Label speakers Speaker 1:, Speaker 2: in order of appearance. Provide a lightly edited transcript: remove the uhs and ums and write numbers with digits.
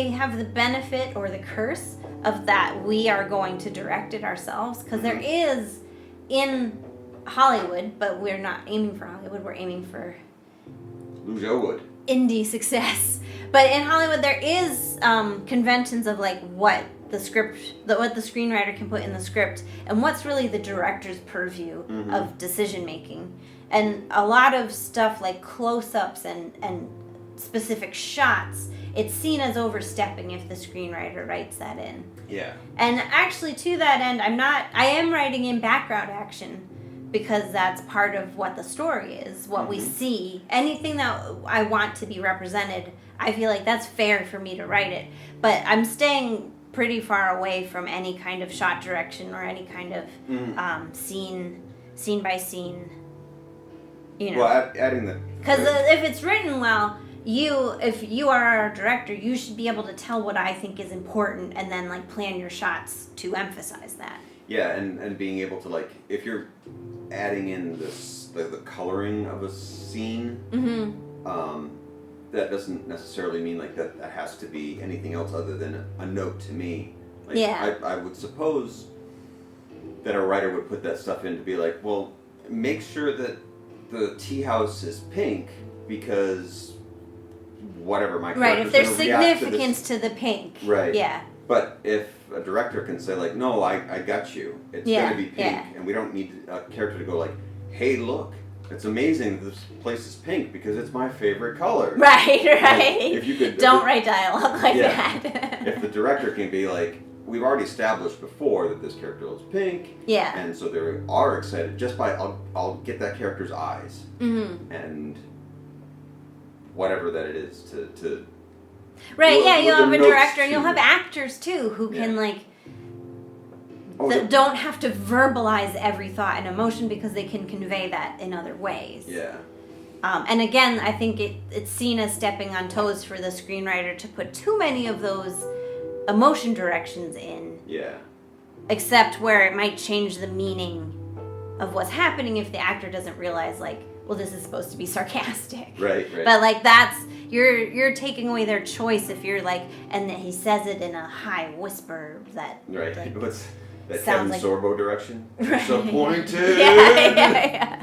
Speaker 1: may have the benefit or the curse of that we are going to direct it ourselves, because there is in Hollywood, but we're not aiming for Hollywood, we're aiming for indie success. But in Hollywood there is conventions of like what the screenwriter can put in the script and what's really the director's purview of decision making. And a lot of stuff like close-ups and specific shots, it's seen as overstepping if the screenwriter writes that in.
Speaker 2: Yeah.
Speaker 1: And actually, to that end, I am writing in background action because that's part of what the story is, what we see. Anything that I want to be represented, I feel like that's fair for me to write it. But I'm staying pretty far away from any kind of shot direction or any kind of scene by scene. You know.
Speaker 2: Well, adding the...
Speaker 1: Because if it's written well, if you are our director, you should be able to tell what I think is important and then like plan your shots to emphasize that.
Speaker 2: Yeah, and being able to like, if you're adding in the coloring of a scene, that doesn't necessarily mean like that has to be anything else other than a note to me. Like, I would suppose that a writer would put that stuff in to be like, well, make sure that the tea house is pink because whatever my
Speaker 1: right, if there's significance to the pink.
Speaker 2: Right.
Speaker 1: Yeah.
Speaker 2: But if a director can say like, no, I got you. It's going to be pink, and we don't need a character to go like, hey, look, it's amazing this place is pink because it's my favorite color.
Speaker 1: Right.
Speaker 2: Like, if you could
Speaker 1: don't write dialogue like that.
Speaker 2: If the director can be like, we've already established before that this character is pink.
Speaker 1: Yeah.
Speaker 2: And so they are excited just by I'll get that character's eyes and whatever that it is to
Speaker 1: right. Yeah, you'll have a director and you'll have actors too who can like don't have to verbalize every thought and emotion because they can convey that in other ways.
Speaker 2: Yeah.
Speaker 1: And again, I think it's seen as stepping on toes for the screenwriter to put too many of those emotion directions in.
Speaker 2: Yeah.
Speaker 1: Except where it might change the meaning of what's happening if the actor doesn't realize, like, well, this is supposed to be sarcastic.
Speaker 2: Right.
Speaker 1: But like you're taking away their choice if you're like, and then he says it in a high whisper that
Speaker 2: right.
Speaker 1: Like,
Speaker 2: what's that
Speaker 1: sounds
Speaker 2: Kevin
Speaker 1: like
Speaker 2: Sorbo direction?
Speaker 1: Right.
Speaker 2: Disappointed.
Speaker 1: Yeah.